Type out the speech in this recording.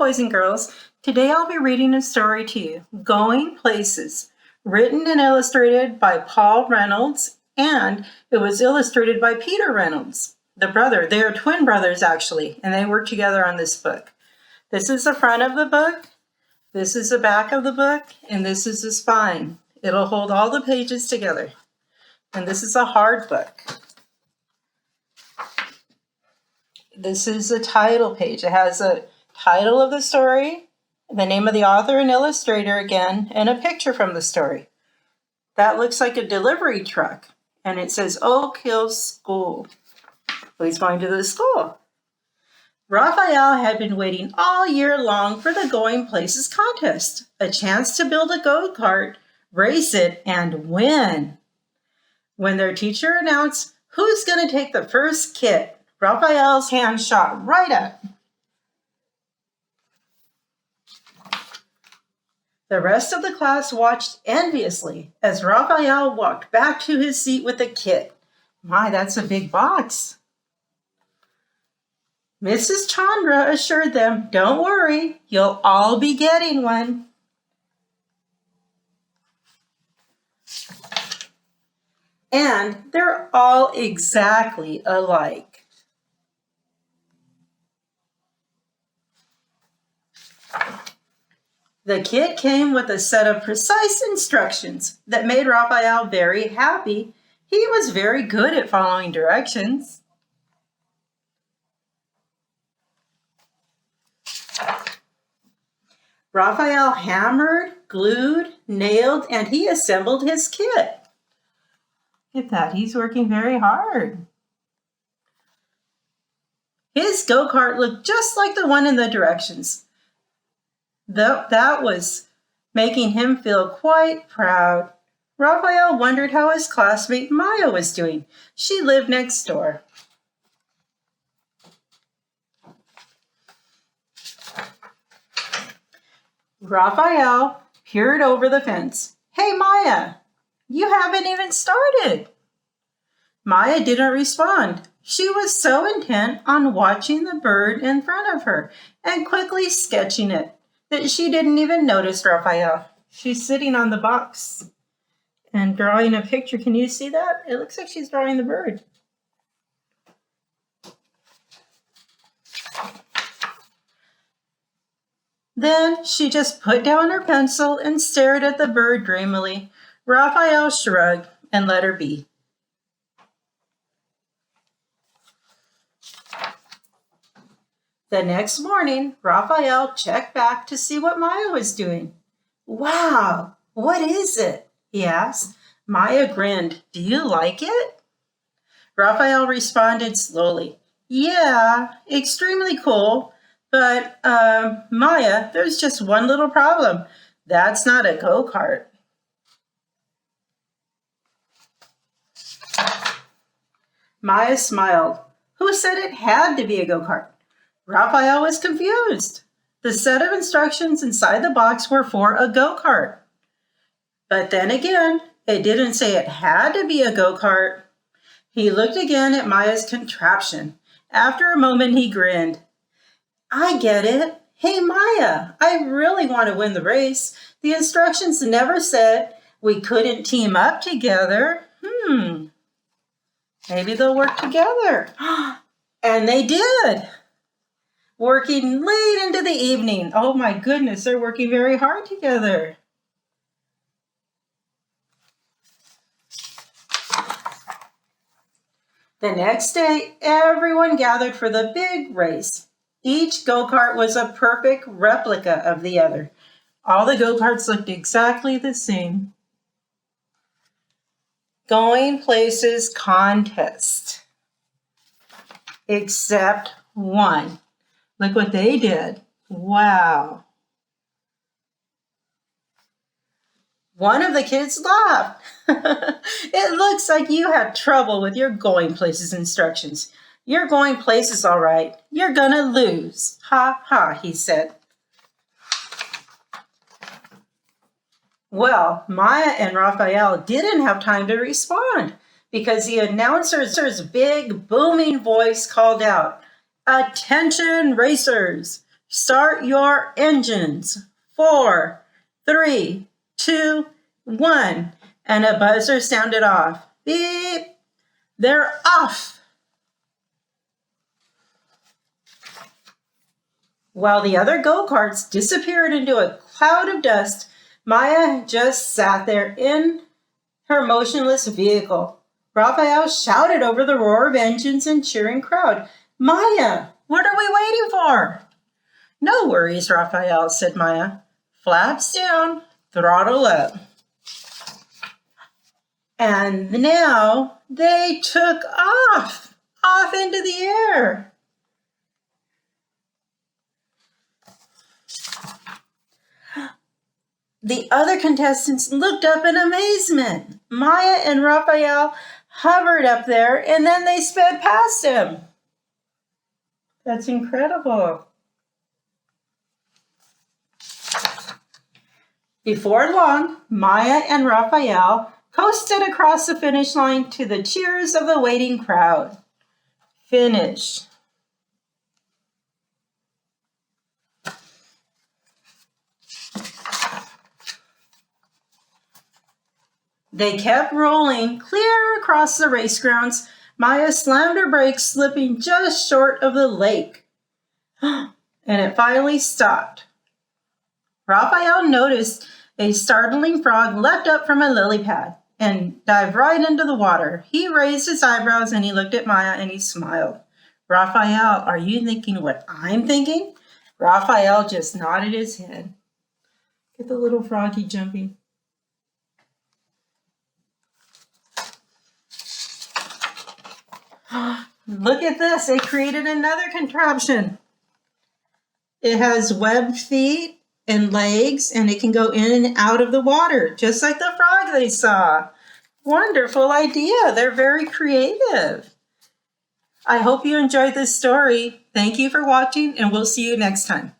boys and girls. Today I'll be reading a story to you, Going Places, written and illustrated by Paul Reynolds, and it was illustrated by Peter Reynolds, the brother. They are twin brothers, actually, and they work together on this book. This is the front of the book, this is the back of the book, and this is the spine. It'll hold all the pages together. And this is a hard book. This is the title page. It has a title of the story, the name of the author and illustrator again, and a picture from the story. That looks like a delivery truck, and it says Oak Hills School. So he's going to the school. Raphael had been waiting all year long for the Going Places contest, a chance to build a go-kart, race it, and win. When their teacher announced who's going to take the first kit, Raphael's hand shot right up. The rest of the class watched enviously as Raphael walked back to his seat with the kit. My, that's a big box. Mrs. Chandra assured them, "Don't worry, you'll all be getting one." And they're all exactly alike. The kit came with a set of precise instructions that made Raphael very happy. He was very good at following directions. Raphael hammered, glued, nailed, and he assembled his kit. Look at that, he's working very hard. His go-kart looked just like the one in the directions. That was making him feel quite proud. Raphael wondered how his classmate Maya was doing. She lived next door. Raphael peered over the fence. "Hey, Maya, you haven't even started." Maya didn't respond. She was so intent on watching the bird in front of her and quickly sketching it that she didn't even notice Raphael. She's sitting on the box and drawing a picture. Can you see that? It looks like she's drawing the bird. Then she just put down her pencil and stared at the bird dreamily. Raphael shrugged and let her be. The next morning, Raphael checked back to see what Maya was doing. "Wow, what is it?" he asked. Maya grinned. "Do you like it?" Raphael responded slowly. "Yeah, extremely cool. But, Maya, there's just one little problem. That's not a go-kart." Maya smiled. "Who said it had to be a go-kart?" Raphael was confused. The set of instructions inside the box were for a go-kart. But then again, it didn't say it had to be a go-kart. He looked again at Maya's contraption. After a moment, he grinned. "I get it. Hey, Maya, I really want to win the race. The instructions never said we couldn't team up together. Maybe they'll work together." And they did. Working late into the evening. Oh my goodness, they're working very hard together. The next day, everyone gathered for the big race. Each go-kart was a perfect replica of the other. All the go-karts looked exactly the same. Going Places contest. Except one. Look what they did. Wow. One of the kids laughed. "It looks like you had trouble with your Going Places instructions. You're going places all right. You're gonna lose. Ha ha," he said. Well, Maya and Raphael didn't have time to respond because the announcer's big booming voice called out, "Attention racers! Start your engines. 4, 3, 2, 1. And a buzzer sounded off. Beep. They're off. While the other go-karts disappeared into a cloud of dust, Maya just sat there in her motionless vehicle. Raphael shouted over the roar of engines and cheering crowd. Maya, what are we waiting for? No worries, Raphael, said Maya. Flaps down, throttle up. And now they took off into the air. The other contestants looked up in amazement. Maya and Raphael hovered up there, and then they sped past him. That's incredible. Before long, Maya and Raphael coasted across the finish line to the cheers of the waiting crowd. Finish. They kept rolling clear across the race grounds. Maya slammed her brakes, slipping just short of the lake. And it finally stopped. Raphael noticed a startling frog leapt up from a lily pad and dived right into the water. He raised his eyebrows and he looked at Maya and he smiled. Raphael, are you thinking what I'm thinking? Raphael just nodded his head. Get the little froggy jumping. Look at this. They created another contraption. It has webbed feet and legs, and it can go in and out of the water, just like the frog they saw. Wonderful idea. They're very creative. I hope you enjoyed this story. Thank you for watching, and we'll see you next time.